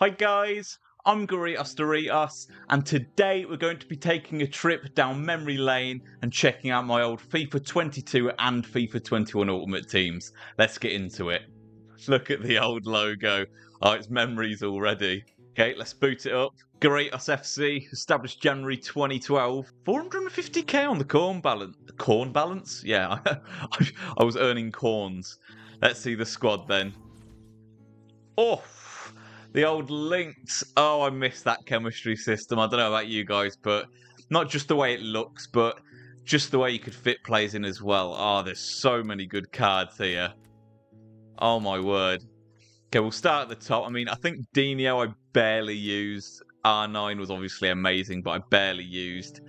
Hi guys, I'm Garitos Doritos, and today we're going to be taking a trip down memory lane and checking out my old FIFA 22 and FIFA 21 Ultimate teams. Let's get into it. Look at the old logo. Oh, it's memories already. Okay, let's boot it up. Garitos FC, established January 2012. 450k on the corn balance. Corn balance? Yeah, I was earning corns. Let's see the squad then. Oh, the old links. Oh, I miss that chemistry system. I don't know about you guys, but not just the way it looks, but just the way you could fit players in as well. Oh, there's so many good cards here. Oh my word. Okay, we'll start at the top. I mean, I think Dino I barely used. R9 was obviously amazing, but I barely used.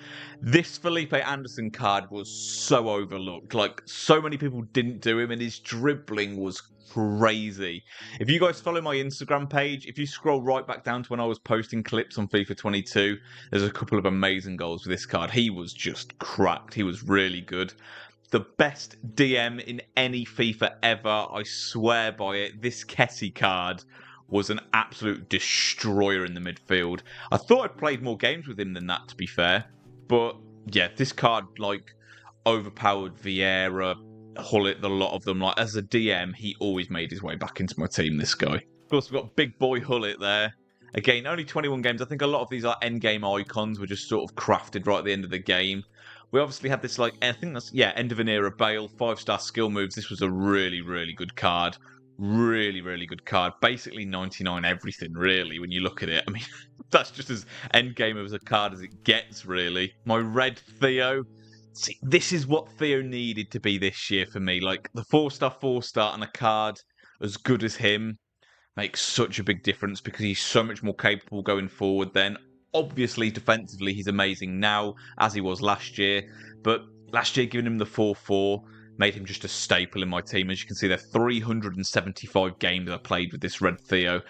This Felipe Anderson card was so overlooked. Like, so many people didn't do him, and his dribbling was crazy. If you guys follow my Instagram page, if you scroll right back down to when I was posting clips on FIFA 22, there's a couple of amazing goals with this card. He was just cracked. He was really good. The best DM in any FIFA ever. I swear by it. This Kessie card was an absolute destroyer in the midfield. I thought I'd played more games with him than that, to be fair. But yeah, this card, like, overpowered Vieira, Hullet, the lot of them. Like, as a DM, he always made his way back into my team, this guy. Of course, we've got big boy Hullet there. Again, only 21 games. I think a lot of these are end-game icons were just sort of crafted right at the end of the game. We obviously had this, like, I think that's, yeah, end of an era Bale, 5-star skill moves. This was a really, really good card. Really, really good card. Basically 99 everything, really, when you look at it. I mean, that's just as end game as a card as it gets, really. My red Theo. See, this is what Theo needed to be this year for me. Like, the 4-star, and a card as good as him makes such a big difference because he's so much more capable going forward then. Obviously, defensively, he's amazing now, as he was last year. But last year, giving him the 4-4 made him just a staple in my team. As you can see, there are 375 games I played with this Red Theo.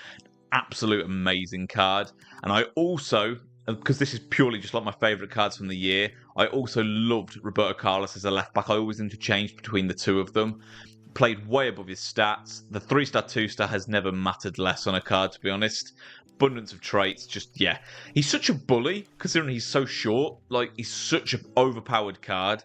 Absolute amazing card. And I also, because this is purely just like my favourite cards from the year, I also loved Roberto Carlos as a left-back. I always interchanged between the two of them. Played way above his stats. The 3-star, 2-star has never mattered less on a card, to be honest. Abundance of traits, just, yeah. He's such a bully, considering he's so short. Like, he's such an overpowered card.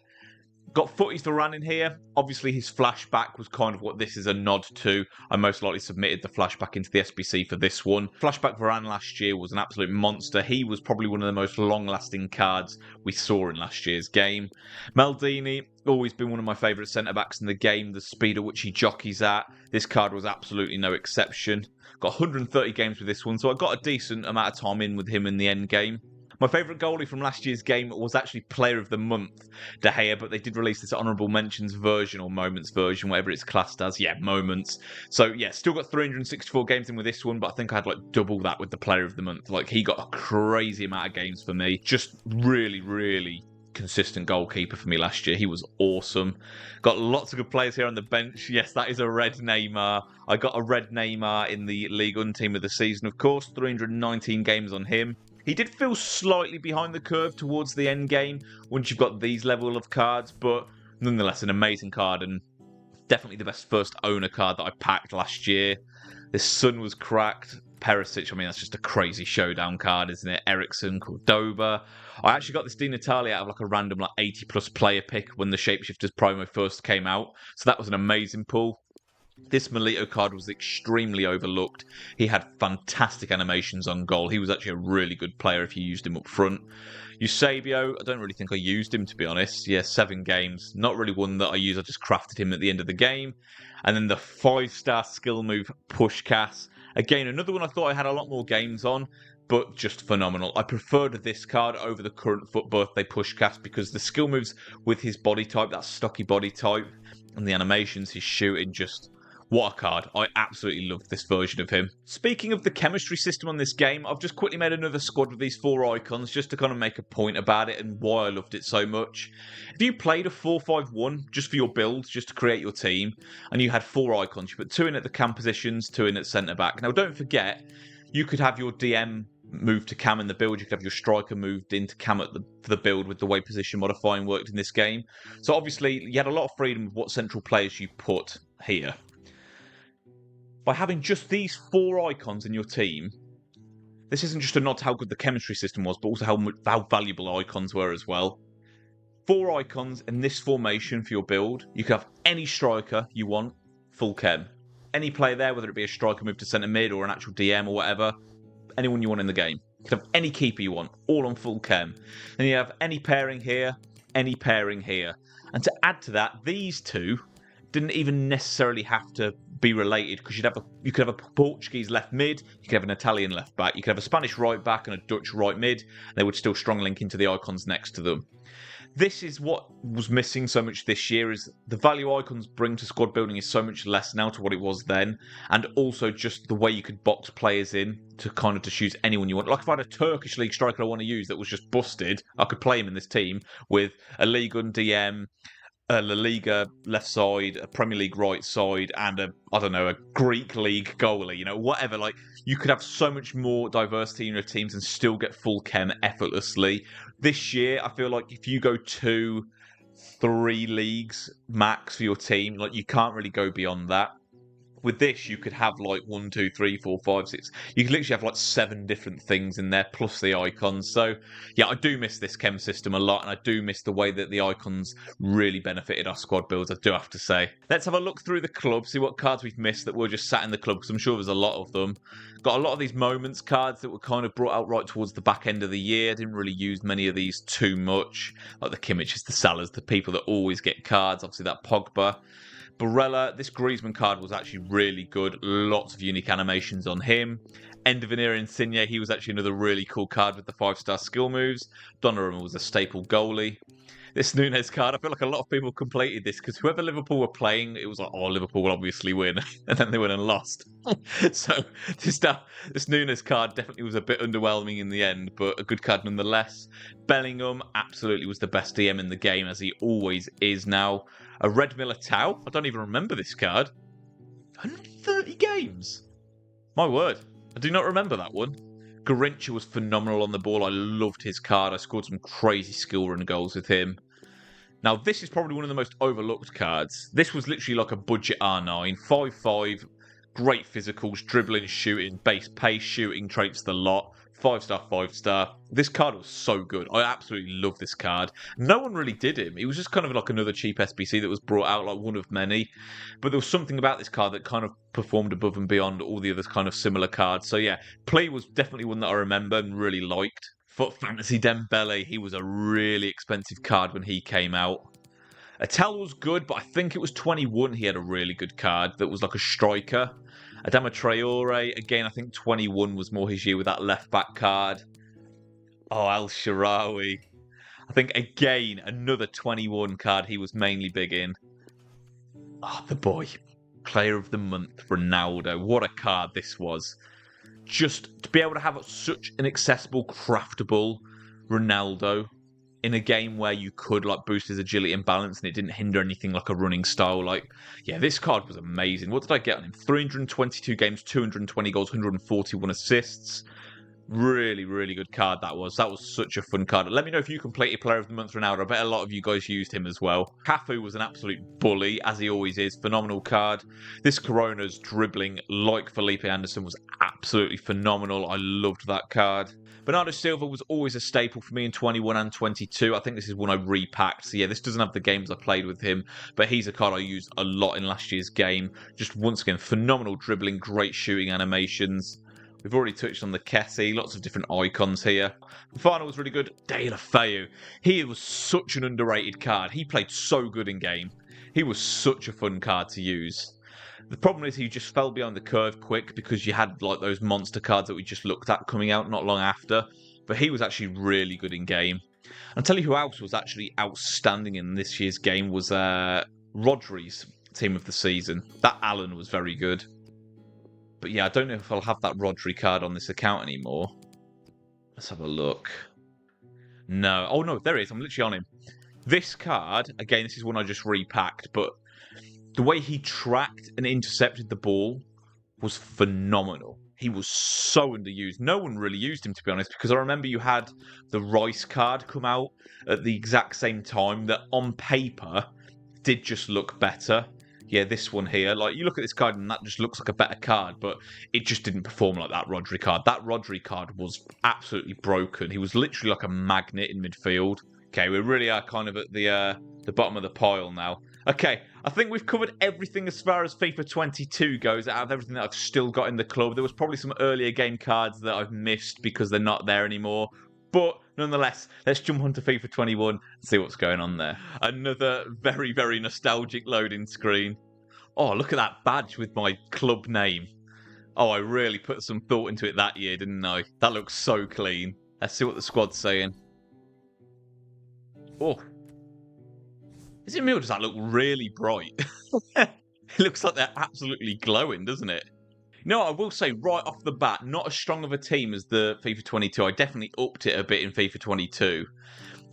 Got Footies Varane in here. Obviously, his flashback was kind of what this is a nod to. I most likely submitted the flashback into the SBC for this one. Flashback Varane last year was an absolute monster. He was probably one of the most long-lasting cards we saw in last year's game. Maldini, always been one of my favourite centre-backs in the game. The speed at which he jockeys at. This card was absolutely no exception. Got 130 games with this one, so I got a decent amount of time in with him in the end game. My favourite goalie from last year's game was actually Player of the Month, De Gea, but they did release this honourable mentions version or moments version, whatever it's classed as. Yeah, moments. So yeah, still got 364 games in with this one, but I think I had like double that with the Player of the Month. Like, he got a crazy amount of games for me. Just really, really consistent goalkeeper for me last year. He was awesome. Got lots of good players here on the bench. Yes, that is a red Neymar. I got a red Neymar in the Ligue 1 team of the season, of course. 319 games on him. He did feel slightly behind the curve towards the end game once you've got these level of cards, but nonetheless an amazing card and definitely the best first owner card that I packed last year. This Sun was cracked. Perisic, I mean, that's just a crazy showdown card, isn't it? Ericsson, Cordoba. I actually got this Di Natale out of like a random like 80+ player pick when the Shapeshifters promo first came out, so that was an amazing pull. This Milito card was extremely overlooked. He had fantastic animations on goal. He was actually a really good player if you used him up front. Eusebio, I don't really think I used him, to be honest. Yeah, 7 games. Not really one that I used. I just crafted him at the end of the game. And then the 5-star skill move, Puskás. Again, another one I thought I had a lot more games on, but just phenomenal. I preferred this card over the current FUT Birthday Puskás because the skill moves with his body type, that stocky body type, and the animations, his shooting, just... what a card. I absolutely loved this version of him. Speaking of the chemistry system on this game, I've just quickly made another squad with these 4 icons just to kind of make a point about it and why I loved it so much. If you played a 4-5-1 just for your build, just to create your team, and you had 4 icons, you put 2 in at the cam positions, 2 in at centre-back. Now, don't forget, you could have your DM move to cam in the build, you could have your striker moved into cam for the build with the way position modifying worked in this game. So obviously, you had a lot of freedom with what central players you put here. By having just these 4 icons in your team, This isn't just a nod to how good the chemistry system was, but also how valuable icons were as well. 4 icons in this formation for your build. You can have any striker you want, full chem. Any player there, whether it be a striker move to centre mid or an actual DM or whatever, anyone you want in the game. You can have any keeper you want, all on full chem. Then you have any pairing here, any pairing here. And to add to that, these two didn't even necessarily have to be related, because you could have a Portuguese left mid, you could have an Italian left back, you could have a Spanish right back and a Dutch right mid, and they would still strong link into the icons next to them. This is what was missing so much this year, is the value icons bring to squad building is so much less now to what it was then, and also just the way you could box players in to kind of just use anyone you want. Like if I had a Turkish league striker I want to use that was just busted, I could play him in this team with a Ligue 1 DM, a La Liga left side, a Premier League right side, and a Greek league goalie, whatever. Like, you could have so much more diversity in your teams and still get full chem effortlessly. This year, I feel like if you go 2-3 leagues max for your team, like, you can't really go beyond that. With this, you could have like 1, 2, 3, 4, 5, 6. You could literally have like 7 different things in there, plus the icons. So, yeah, I do miss this chem system a lot, and I do miss the way that the icons really benefited our squad builds, I do have to say. Let's have a look through the club, see what cards we've missed that were just sat in the club, because I'm sure there's a lot of them. Got a lot of these moments cards that were kind of brought out right towards the back end of the year. Didn't really use many of these too much, like the Kimmiches, the Salahs, the people that always get cards. Obviously, that Pogba. Barella, this Griezmann card was actually really good. Lots of unique animations on him. Endervanir Insigne, he was actually another really cool card with the 5-star skill moves. Donnarumma was a staple goalie. This Nunez card, I feel like a lot of people completed this because whoever Liverpool were playing, it was like, oh, Liverpool will obviously win. And then they went and lost. So this Nunez card definitely was a bit underwhelming in the end, but a good card nonetheless. Bellingham absolutely was the best DM in the game, as he always is now. A Red Militao. I don't even remember this card. 130 games. My word. I do not remember that one. Garrincha was phenomenal on the ball. I loved his card. I scored some crazy skill run goals with him. Now, this is probably one of the most overlooked cards. This was literally like a budget R9. 5-5. Great physicals. Dribbling, shooting, base pace, shooting traits the lot. 5-star, 5-star. This card was so good. I absolutely love this card. No one really did him. He was just kind of like another cheap SBC that was brought out, like one of many. But there was something about this card that kind of performed above and beyond all the other kind of similar cards. So yeah, Play was definitely one that I remember and really liked. Foot Fantasy Dembele, he was a really expensive card when he came out. Atel was good, but I think it was 21 he had a really good card that was like a striker. Adama Traore, again, I think 21 was more his year with that left-back card. Oh, El Shaarawy. I think, again, another 21 card he was mainly big in. Oh, the boy. Player of the Month, Ronaldo. What a card this was. Just to be able to have such an accessible, craftable Ronaldo in a game where you could like boost his agility and balance and it didn't hinder anything like a running style. Like, yeah, this card was amazing. What did I get on him? 322 games, 220 goals, 141 assists. Really, really good card that was. That was such a fun card. Let me know if you completed Player of the Month Ronaldo. I bet a lot of you guys used him as well. Cafu was an absolute bully, as he always is. Phenomenal card. This Corona's dribbling like Felipe Anderson was absolutely phenomenal. I loved that card. Bernardo Silva was always a staple for me in 21 and 22. I think this is one I repacked. So yeah, this doesn't have the games I played with him, but he's a card I used a lot in last year's game. Just once again, phenomenal dribbling, great shooting animations. We've already touched on the Kessie, lots of different icons here. The final was really good. Deulofeu. He was such an underrated card. He played so good in game. He was such a fun card to use. The problem is he just fell behind the curve quick because you had like those monster cards that we just looked at coming out not long after. But he was actually really good in game. I'll tell you who else was actually outstanding in this year's game was Rodri's team of the season. That Allen was very good. But yeah, I don't know if I'll have that Rodri card on this account anymore. Let's have a look. No. Oh, no, there he is. I'm literally on him. This card, again, this is one I just repacked, but the way he tracked and intercepted the ball was phenomenal. He was so underused. No one really used him, to be honest, because I remember you had the Rice card come out at the exact same time that on paper did just look better. Yeah, this one here, like you look at this card and that just looks like a better card, but it just didn't perform like that Rodri card. That Rodri card was absolutely broken. He was literally like a magnet in midfield. Okay, we really are kind of at the bottom of the pile now. Okay, I think we've covered everything as far as FIFA 22 goes, out of everything that I've still got in the club. There was probably some earlier game cards that I've missed because they're not there anymore. But nonetheless, let's jump onto FIFA 21 and see what's going on there. Another very, very nostalgic loading screen. Oh, look at that badge with my club name. Oh, I really put some thought into it that year, didn't I? That looks so clean. Let's see what the squad's saying. Oh. Is it me or does that look really bright? It looks like they're absolutely glowing, doesn't it? No, I will say right off the bat, not as strong of a team as the FIFA 22. I definitely upped it a bit in FIFA 22.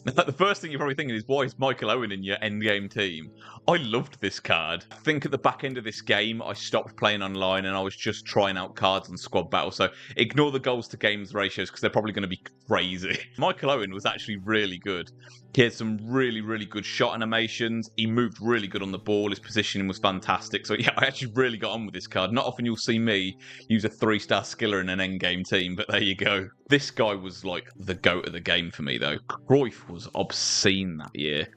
In fact, the first thing you're probably thinking is, why is Michael Owen in your endgame team? I loved this card. I think at the back end of this game, I stopped playing online and I was just trying out cards on Squad Battle. So ignore the goals to games ratios because they're probably going to be crazy. Michael Owen was actually really good. He had some really, really good shot animations. He moved really good on the ball. His positioning was fantastic. So yeah, I actually really got on with this card. Not often you'll see me use a 3-star skiller in an endgame team, but there you go. This guy was like the GOAT of the game for me though. Cruyff was obscene that year.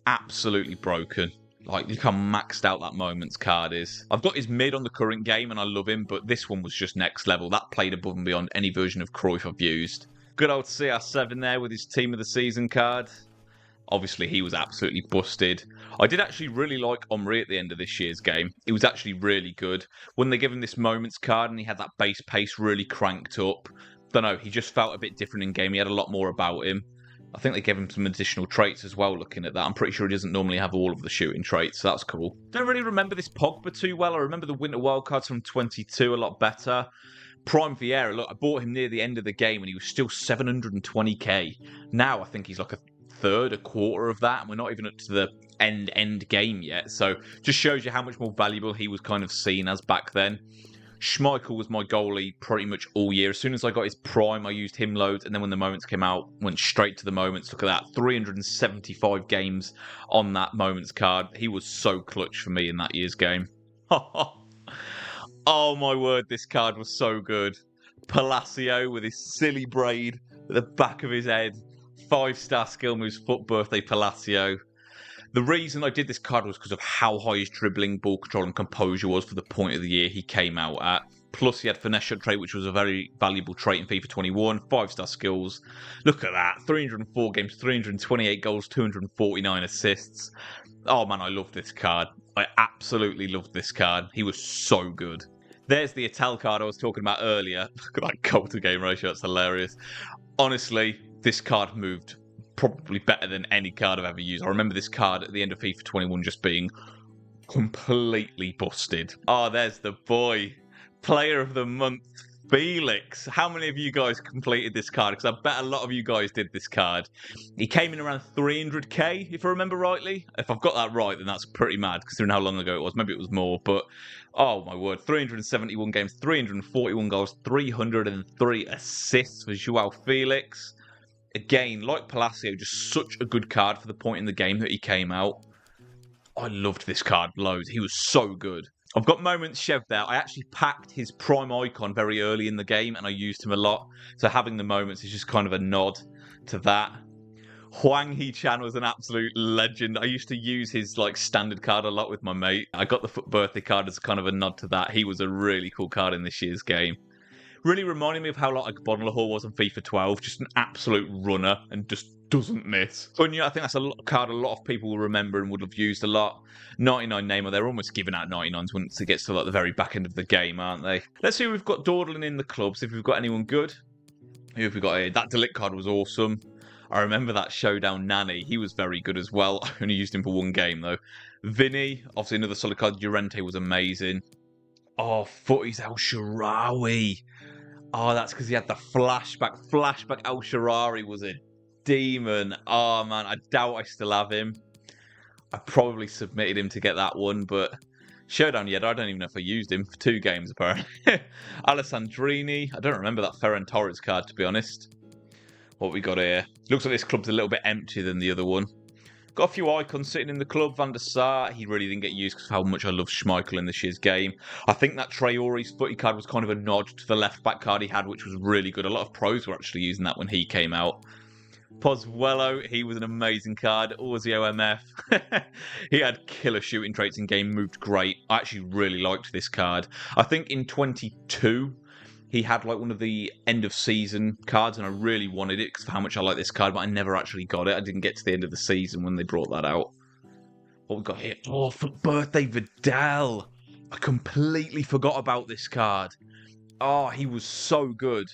Absolutely broken. Like, look how maxed out that Moments card is. I've got his mid on the current game and I love him, but this one was just next level. That played above and beyond any version of Cruyff I've used. Good old CR7 there with his Team of the Season card. Obviously, he was absolutely busted. I did actually really like Omri at the end of this year's game. He was actually really good. When they gave him this Moments card and he had that base pace really cranked up, don't know, he just felt a bit different in game. He had a lot more about him. I think they gave him some additional traits as well, looking at that. I'm pretty sure he doesn't normally have all of the shooting traits, so that's cool. Don't really remember this Pogba too well. I remember the Winter Wildcards from 22 a lot better. Prime Vieira, look, I bought him near the end of the game and he was still 720k. Now I think he's like a third, a quarter of that, and we're not even up to the end game yet. So just shows you how much more valuable he was kind of seen as back then. Schmeichel was my goalie pretty much all year. As soon as I got his prime, I used him loads, and then when the Moments came out, went straight to the Moments. Look at that, 375 games on that Moments card. He was so clutch for me in that year's game. Oh my word, this card was so good. Palacio with his silly braid at the back of his head. 5-star skill moves, foot birthday Palacio. The reason I did this card was because of how high his dribbling, ball control and composure was for the point of the year he came out at. Plus he had finesse shot trait, which was a very valuable trait in FIFA 21. 5-star skills. Look at that. 304 games, 328 goals, 249 assists. Oh man, I love this card. I absolutely loved this card. He was so good. There's the Ital card I was talking about earlier. Look at that goal to game ratio. That's hilarious. Honestly, this card moved probably better than any card I've ever used. I remember this card at the end of FIFA 21 just being completely busted. Oh, there's the boy. Player of the month, Felix. How many of you guys completed this card? Because I bet a lot of you guys did this card. He came in around 300k, if I remember rightly. If I've got that right, then that's pretty mad, considering how long ago it was. Maybe it was more, but oh my word. 371 games, 341 goals, 303 assists for Joao Felix. Again, like Palacio, just such a good card for the point in the game that he came out. I loved this card loads. He was so good. I've got Moments Chev there. I actually packed his prime icon very early in the game and I used him a lot. So having the Moments is just kind of a nod to that. Huang He-chan was an absolute legend. I used to use his like standard card a lot with my mate. I got the foot birthday card as kind of a nod to that. He was a really cool card in this year's game. Really reminded me of how like Bonlahor was on FIFA 12. Just an absolute runner and just doesn't miss. So yeah, I think that's a card a lot of people will remember and would have used a lot. 99 Neymar, they're almost giving out 99s once it gets to like the very back end of the game, aren't they? Let's see who we've got dawdling in the club, see if we've got anyone good. Who have we got here? That Delict card was awesome. I remember that Showdown Nani. He was very good as well. I only used him for one game though. Vinny, obviously another solid card. Llorente was amazing. Oh, Footy's El Shaarawy. Oh, that's because he had the flashback. Flashback El Shaarawy was a demon. Oh, man, I doubt I still have him. I probably submitted him to get that one, but Showdown, yeah, I don't even know if I used him for 2 games, apparently. Alessandrini. I don't remember that Ferran Torres card, to be honest. What we got here? Looks like this club's a little bit emptier than the other one. Got a few icons sitting in the club. Van der Sar, he really didn't get used because of how much I love Schmeichel in this year's game. I think that Traore's footy card was kind of a nod to the left-back card he had, which was really good. A lot of pros were actually using that when he came out. Pozuelo, he was an amazing card. Orzio MF. He had killer shooting traits in game, moved great. I actually really liked this card. I think in 22, he had like one of the end of season cards, and I really wanted it because of how much I like this card, but I never actually got it. I didn't get to the end of the season when they brought that out. What we got here? Oh, for birthday, Vidal. I completely forgot about this card. Oh, he was so good.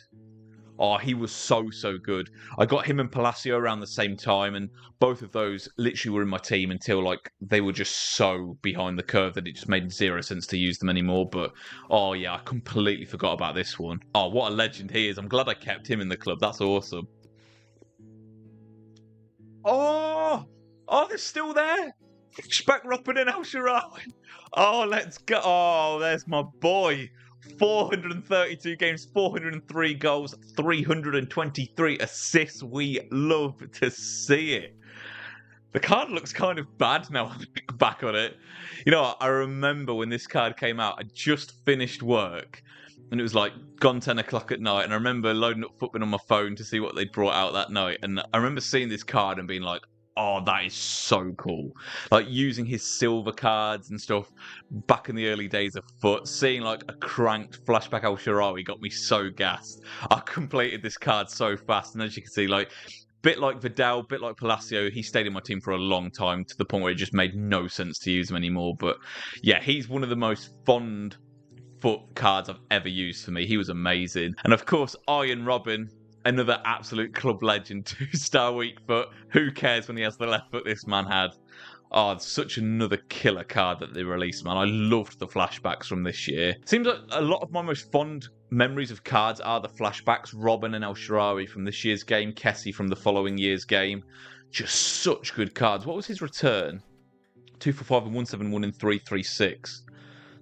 Oh, he was so good. I got him and Palacio around the same time, and both of those literally were in my team until like they were just so behind the curve that it just made zero sense to use them anymore. But oh yeah, I completely forgot about this one. Oh, what a legend he is. I'm glad I kept him in the club. That's awesome. Oh, they're still there. Flashback Robin and El Shaarawy. Oh, let's go. Oh, there's my boy. 432 games, 403 goals, 323 assists. We love to see it. The card looks kind of bad now I look back on it. You know, I remember when this card came out, I just finished work and it was like gone 10 o'clock at night. And I remember loading up Footbin on my phone to see what they brought out that night. And I remember seeing this card and being like, oh, that is so cool. Like using his silver cards and stuff back in the early days of Foot, seeing like a cranked flashback El Shaarawy got me so gassed. I completed this card so fast. And as you can see, like bit like Vidal, bit like Palacio, he stayed in my team for a long time to the point where it just made no sense to use him anymore. But yeah, he's one of the most fond Foot cards I've ever used for me. He was amazing. And of course, Arjen Robben, another absolute club legend, 2-star weak foot. Who cares when he has the left foot this man had? Oh, it's such another killer card that they released, man. I loved the flashbacks from this year. Seems like a lot of my most fond memories of cards are the flashbacks. Robben and El Shaarawy from this year's game. Kessie from the following year's game. Just such good cards. What was his return? 2 for 5 and 171 and 336.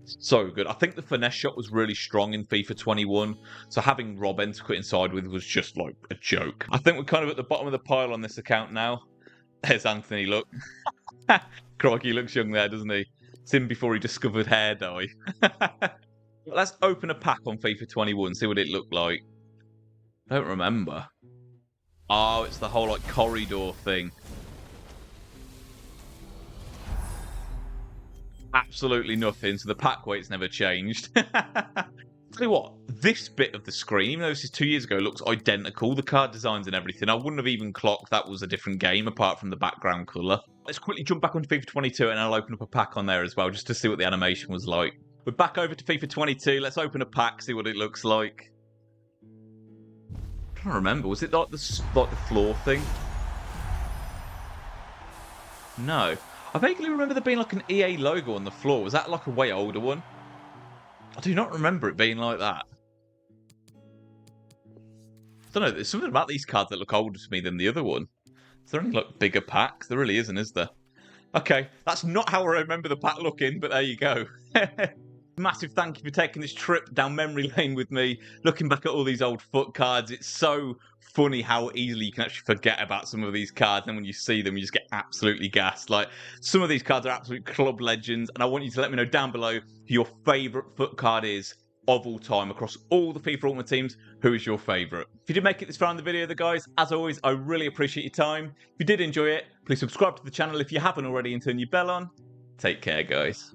So good. I think the finesse shot was really strong in FIFA 21. So having Robben to put inside with was just like a joke. I think we're kind of at the bottom of the pile on this account now. There's Anthony, look. Crikey, he looks young there, doesn't he? It's him before he discovered hair dye. Let's open a pack on FIFA 21, see what it looked like. I don't remember. Oh, it's the whole like corridor thing. Absolutely nothing, so the pack weight's never changed. Tell you what, this bit of the screen, even though this is 2 years ago, looks identical. The card designs and everything. I wouldn't have even clocked that was a different game apart from the background colour. Let's quickly jump back onto FIFA 22 and I'll open up a pack on there as well, just to see what the animation was like. We're back over to FIFA 22. Let's open a pack, see what it looks like. I can't remember. Was it like the floor thing? No. I vaguely remember there being like an EA logo on the floor. Was that like a way older one? I do not remember it being like that. I don't know. There's something about these cards that look older to me than the other one. Is there any like bigger packs? There really isn't, is there? Okay, that's not how I remember the pack looking, but there you go. Massive thank you for taking this trip down memory lane with me, looking back at all these old Foot cards. It's so funny how easily you can actually forget about some of these cards, and when you see them, you just get absolutely gassed. Like, some of these cards are absolute club legends, and I want you to let me know down below who your favourite Foot card is of all time across all the FIFA Ultimate teams. Who is your favourite? If you did make it this far in the video, guys, as always, I really appreciate your time. If you did enjoy it, please subscribe to the channel if you haven't already and turn your bell on. Take care, guys.